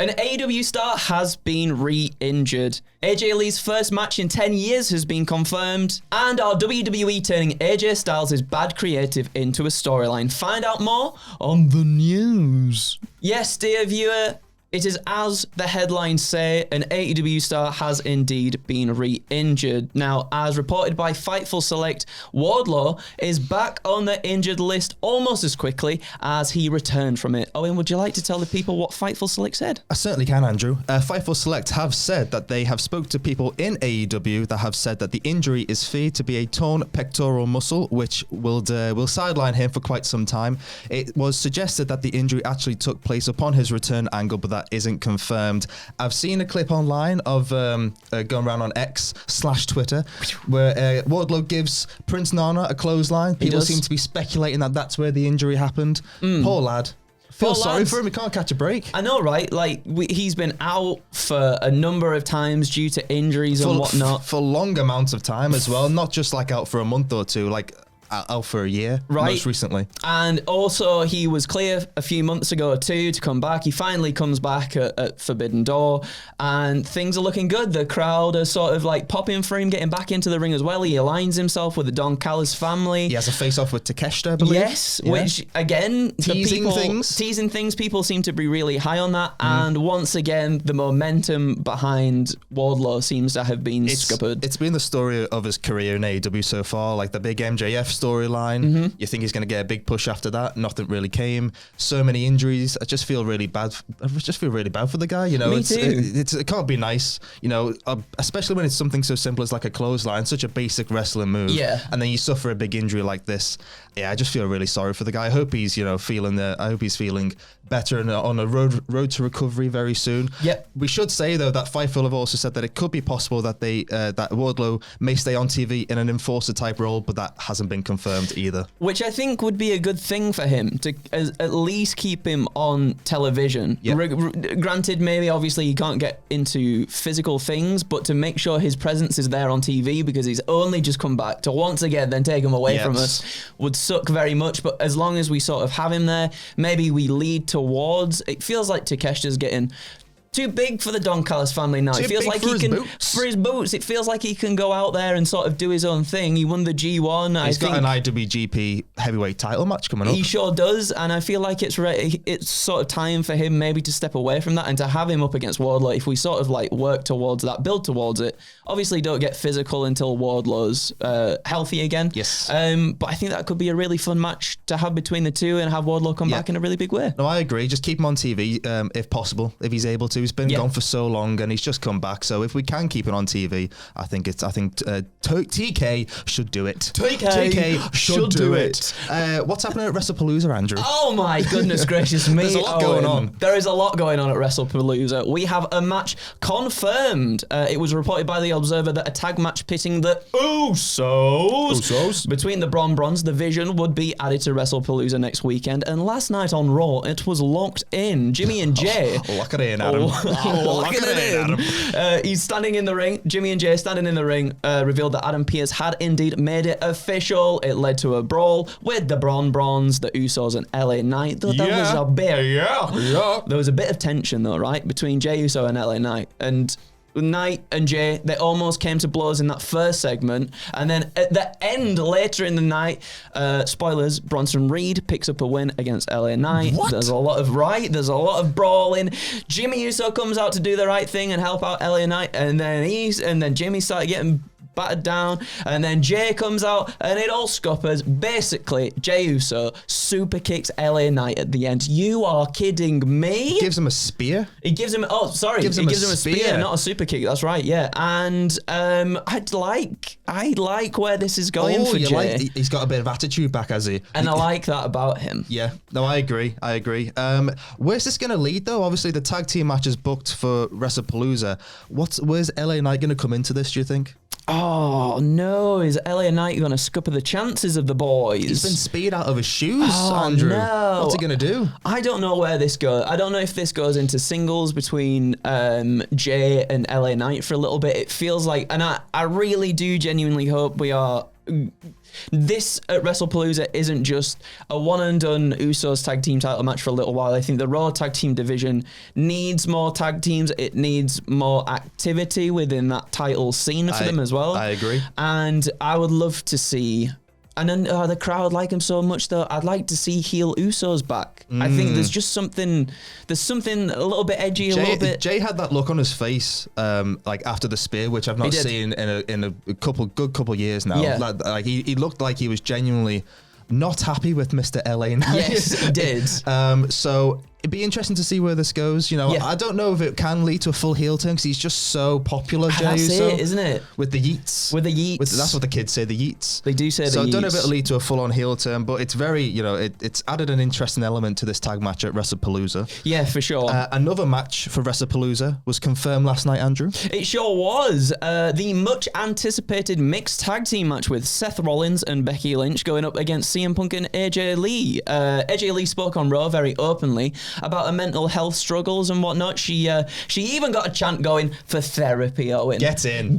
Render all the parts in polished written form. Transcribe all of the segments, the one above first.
An AEW star has been re-injured. AJ Lee's first match in 10 years has been confirmed. And our WWE turning AJ Styles' bad creative into a storyline. Find out more on the news. Yes, dear viewer, it is as the headlines say, an AEW star has indeed been re-injured. Now, as reported by Fightful Select, Wardlow is back on the injured list almost as quickly as he returned from it. Owen, would you like to tell the people what Fightful Select said? I certainly can, Andrew. Fightful Select have said that they have spoke to people in AEW that have said that the injury is feared to be a torn pectoral muscle, which will sideline him for quite some time. It was suggested that the injury actually took place upon his return angle, but that isn't confirmed. I've seen a clip online of going around on X/Twitter where Wardlow gives Prince Nana a clothesline. People seem to be speculating that that's where the injury happened. Poor lad. Feel sorry for him. He can't catch a break. I know, right? Like, he's been out for a number of times due to injuries and whatnot. For long amounts of time as well. Not just like out for a month or two. Like, out for a year, right? Most recently. And also, he was clear a few months ago too to come back. He finally comes back at Forbidden Door, and things are looking good. The crowd are sort of like popping for him, getting back into the ring as well. He aligns himself with the Don Callis family. He has a face-off with Takeshita, I believe. Yes, yeah. Which, again, teasing things. People seem to be really high on that. And once again, the momentum behind Wardlow seems to have been scuppered. It's been the story of his career in AEW so far, like the big MJF storyline. You think he's going to get a big push after that. Nothing really came. So many injuries. I just feel really bad. I just feel really bad for the guy. You know, Me too. It can't be nice. You know, especially when it's something so simple as like a clothesline, such a basic wrestling move. Yeah. And then you suffer a big injury like this. Yeah, I just feel really sorry for the guy. I hope he's, I hope he's feeling better and on a road to recovery very soon. Yep. We should say though that Fightful have also said that it could be possible that that Wardlow may stay on TV in an enforcer type role, but that hasn't been confirmed either. Which I think would be a good thing for him to at least keep him on television. Yep. Granted, maybe obviously he can't get into physical things, but to make sure his presence is there on TV because he's only just come back to once again then take him away from us would suck very much. But as long as we sort of have him there, maybe we lead towards. It feels like Takeshita's getting too big for the Don Callis family now. It feels like he can for his boots. It feels like he can go out there and sort of do his own thing. He won the G1. He's got an IWGP heavyweight title match coming up. He sure does, and I feel like it's sort of time for him maybe to step away from that and to have him up against Wardlow. If we sort of like work towards that, build towards it. Obviously, don't get physical until Wardlow's healthy again. Yes. But I think that could be a really fun match to have between the two and have Wardlow come back in a really big way. No, I agree. Just keep him on TV if possible, if he's able to. He's been gone for so long and he's just come back. So if we can keep it on TV, I think TK should do it. TK should do it. What's happening at WrestlePalooza, Andrew? Oh my goodness gracious me. There's a lot going on. There is a lot going on at WrestlePalooza. We have a match confirmed. It was reported by The Observer that a tag match pitting the Usos between the Bron division would be added to WrestlePalooza next weekend. And last night on Raw, it was locked in. Jimmy and Jay. Lock it in, Adam. Lock it in, Adam. He's standing in the ring. Jimmy and Jay standing in the ring revealed that Adam Pearce had indeed made it official. It led to a brawl with the Brons, the Usos, and LA Knight. There was a bit of tension though, right, between Jey Uso and LA Knight. And Knight and Jay, they almost came to blows in that first segment, and then at the end, later in the night, spoilers, Bronson Reed picks up a win against LA Knight. What? There's a lot of brawling. Jimmy Uso comes out to do the right thing and help out LA Knight, and then Jimmy started getting battered down, and then Jay comes out and it all scuppers. Basically, Jey Uso super kicks LA Knight at the end. You are kidding me? Gives him a spear? He gives him a spear, not a super kick. That's right, yeah. And I'd like where this is going for Jay. He's got a bit of attitude back, has he? And I like that about him. Yeah, no, I agree. Where's this going to lead though? Obviously the tag team match is booked for WrestlePalooza. Where's LA Knight going to come into this, do you think? Oh no, is LA Knight going to scupper the chances of the boys? He's been speared out of his shoes, Andrew. No. What's he going to do? I don't know where this goes. I don't know if this goes into singles between Jay and LA Knight for a little bit. It feels like, and I really do genuinely hope we are this at WrestlePalooza isn't just a one and done Usos tag team title match for a little while. I think the Raw tag team division needs more tag teams. It needs more activity within that title scene for them as well. I agree. And I would love to see... And then the crowd like him so much, though. I'd like to see heel Usos back. I think there's just something. There's something a little bit edgy, a little bit. Jay had that look on his face, like after the spear, which I've not seen in a couple years now. Yeah. Like he looked like he was genuinely not happy with Mr. LA Knight. Yes, he did. So it'd be interesting to see where this goes. You know, I don't know if it can lead to a full heel turn because he's just so popular, Jey That's Uso. it, isn't it? With the yeets. With the yeets. That's what the kids say, the yeets. They do say the yeets. So I don't know if it'll lead to a full-on heel turn, but it's very, you know, it's added an interesting element to this tag match at WrestlePalooza. Yeah, for sure. Another match for WrestlePalooza was confirmed last night, Andrew. It sure was. The much-anticipated mixed tag team match with Seth Rollins and Becky Lynch going up against CM Punk and AJ Lee. AJ Lee spoke on Raw very openly about her mental health struggles and whatnot. She even got a chant going for therapy, Owen. Get in.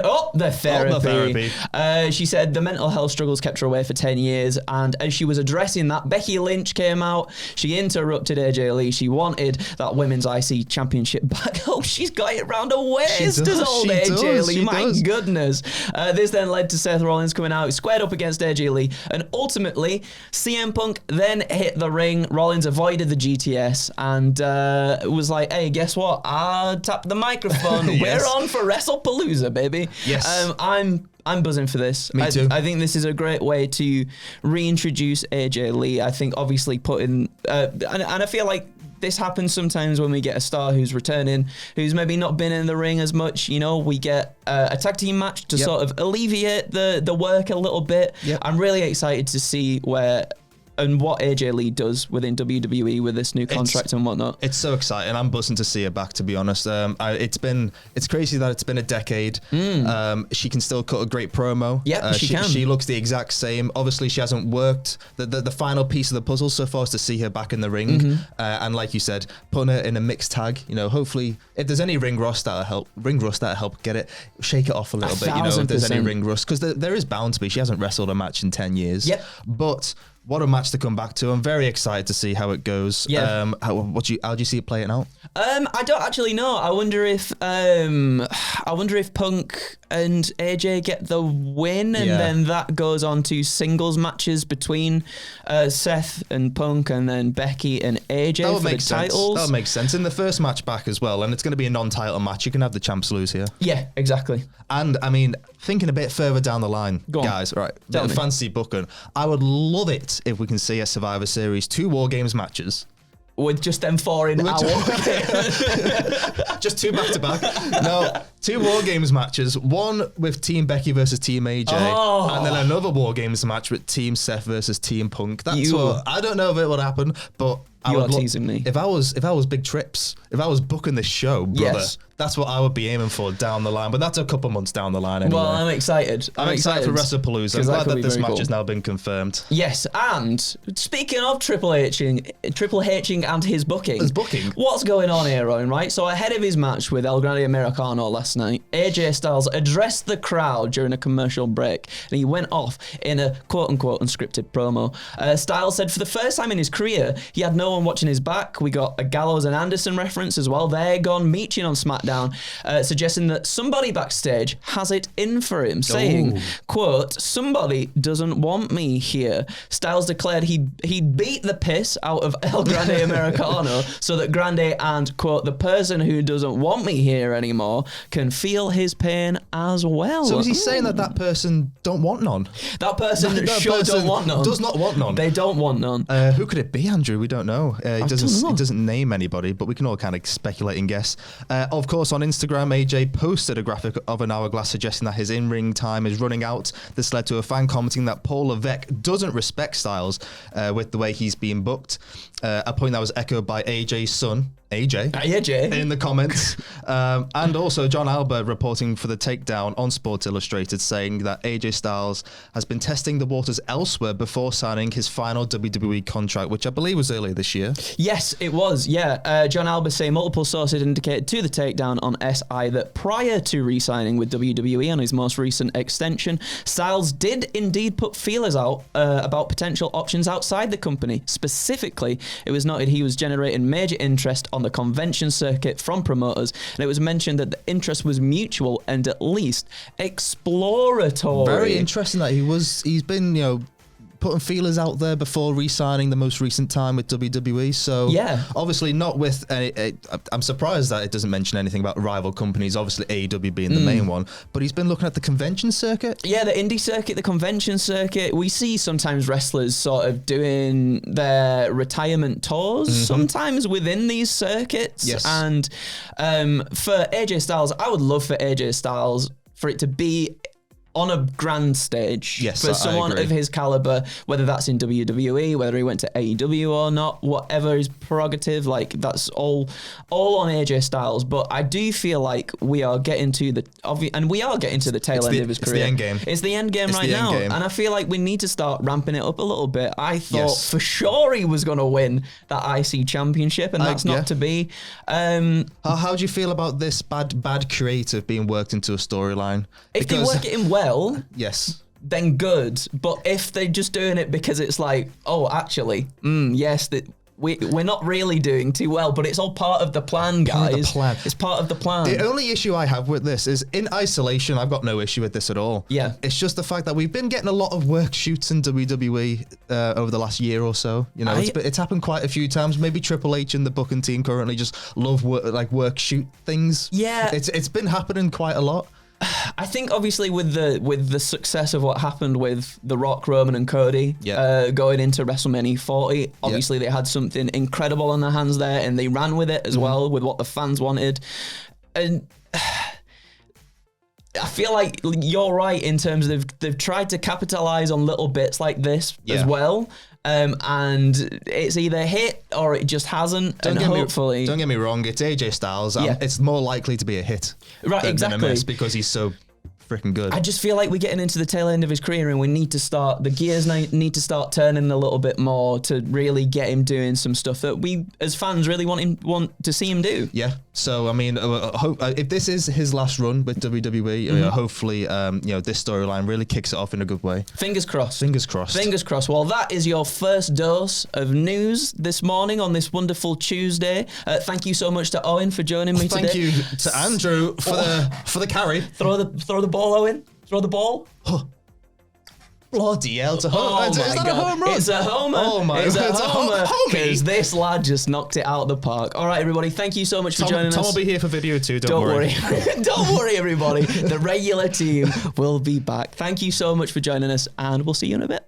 Up the therapy. Up the therapy. She said the mental health struggles kept her away for 10 years, and as she was addressing that, Becky Lynch came out. She interrupted AJ Lee. She wanted that women's IC championship back. Oh, she's got it round her waist, does old AJ Lee. My goodness. This then led to Seth Rollins coming out, squared up against AJ Lee, and ultimately CM Punk then hit the ring. Rollins avoided the GTS and was like, hey, guess what? I tapped the microphone. Yes. We're on for WrestlePalooza, baby. Yes. I'm buzzing for this. Me too. I think this is a great way to reintroduce AJ Lee. I think obviously putting... and I feel like this happens sometimes when we get a star who's returning, who's maybe not been in the ring as much. You know, we get a tag team match to sort of alleviate the work a little bit. Yep. I'm really excited to see where... and what AJ Lee does within WWE with this new contract and whatnot. It's so exciting. I'm buzzing to see her back, to be honest. It's crazy that it's been a decade. She can still cut a great promo. Yeah, she can. She looks the exact same. Obviously, she hasn't worked. The final piece of the puzzle so far is to see her back in the ring. And like you said, putting her in a mixed tag. You know, hopefully, if there's any ring rust that'll help get it, shake it off a little bit. You know, if there's any ring rust, because there is bound to be. She hasn't wrestled a match in 10 years. Yep. But what a match to come back to. I'm very excited to see how it goes. Yeah. How do you see it playing out? I don't actually know. I wonder if Punk and AJ get the win, and then that goes on to singles matches between Seth and Punk, and then Becky and AJ That would for make the sense. titles. That would make sense. In the first match back as well, and it's going to be a non-title match. You can have the champs lose here. Yeah, exactly. And I mean, thinking a bit further down the line, Go on. guys, right? Tell me. Fancy booking. I would love it if we can see a Survivor Series 2 War Games matches. With just them four in our Just 2 back to back. No, 2 War Games matches. One with Team Becky versus Team AJ, and then another War Games match with Team Seth versus Team Punk. That's what I don't know if it would happen, but I would teasing me. If I was Big Trips, if I was booking this show, brother, that's what I would be aiming for down the line. But that's a couple months down the line anyway. Well, I'm excited. I'm excited for WrestlePalooza. I'm glad that this match cool. has now been confirmed. Yes, and speaking of Triple Hing and his booking. What's going on here, Owen, right? So ahead of his match with El Grande Americano last night, AJ Styles addressed the crowd during a commercial break, and he went off in a quote-unquote unscripted promo. Styles said for the first time in his career, he had no one watching his back. We got a Gallows and Anderson reference as well. They're gone meeting on SmackDown, suggesting that somebody backstage has it in for him, saying, quote, somebody doesn't want me here. Styles declared he beat the piss out of El Grande Americano so that Grande and, quote, the person who doesn't want me here anymore can feel his pain as well. So is he saying that person don't want none? That person don't want none. Does not want none. They don't want none. Who could it be, Andrew? We don't know. He doesn't name anybody, but we can all kind of speculate and guess. Of course, on Instagram, AJ posted a graphic of an hourglass suggesting that his in-ring time is running out. This led to a fan commenting that Paul Levesque doesn't respect Styles with the way he's being booked, a point that was echoed by AJ's son, AJ. in the comments. And also John Albert reporting for The Takedown on Sports Illustrated, saying that AJ Styles has been testing the waters elsewhere before signing his final WWE contract, which I believe was earlier this year. Yes, it was. Yeah. John Albert saying multiple sources indicated to The Takedown on SI that prior to re-signing with WWE on his most recent extension, Styles did indeed put feelers out about potential options outside the company. Specifically, it was noted he was generating major interest on the convention circuit from promoters, and it was mentioned that the interest was mutual and at least exploratory. Very interesting that he's been, putting feelers out there before re-signing the most recent time with WWE. So yeah, obviously not with I'm surprised that it doesn't mention anything about rival companies, obviously AEW being the main one, but he's been looking at the convention circuit. Yeah, the indie circuit, the convention circuit. We see sometimes wrestlers sort of doing their retirement tours, sometimes within these circuits. Yes. And for AJ Styles, I would love for AJ Styles for it to be on a grand stage, yes, for someone of his caliber, whether that's in WWE, whether he went to AEW or not, whatever his prerogative, like that's all on AJ Styles. But I do feel like we are getting to the tail end of his career. It's the end game. It's the end game right now, and I feel like we need to start ramping it up a little bit. I thought for sure he was going to win that IC championship, and that's not to be. How do you feel about this bad creative being worked into a storyline? If they work it in well, yes, then good. But if they're just doing it because it's like, oh, actually, yes, that we're not really doing too well, but it's all part of the plan, guys. It's part of the plan. The only issue I have with this is in isolation, I've got no issue with this at all. Yeah. It's just the fact that we've been getting a lot of work shoots in WWE over the last year or so. It's happened quite a few times. Maybe Triple H and the booking team currently just love work shoot things. Yeah. It's been happening quite a lot. I think obviously with the success of what happened with The Rock, Roman and Cody going into WrestleMania 40, obviously they had something incredible on their hands there, and they ran with it as well, with what the fans wanted. And I feel like you're right in terms of they've tried to capitalize on little bits like this as well. And it's either hit or it just hasn't. Don't get me wrong, it's AJ Styles. It's more likely to be a hit, right? Exactly, than a miss, because he's so freaking good. I just feel like we're getting into the tail end of his career, and we need to start the gears need to start turning a little bit more to really get him doing some stuff that we as fans really want to see him do. Yeah. So I mean, if this is his last run with WWE, hopefully, this storyline really kicks it off in a good way. Fingers crossed. Fingers crossed. Fingers crossed. Well, that is your first dose of news this morning on this wonderful Tuesday. Thank you so much to Owen for joining me today. Thank you to Andrew for the carry. Throw the ball, Owen. Throw the ball. Bloody hell, it's a home run. Is that a home run? It's a homer. Oh my God. It's a homer. Because this lad just knocked it out of the park. All right, everybody, thank you so much for joining us. Tom will be here for video too, don't worry. Don't worry, everybody. The regular team will be back. Thank you so much for joining us, and we'll see you in a bit.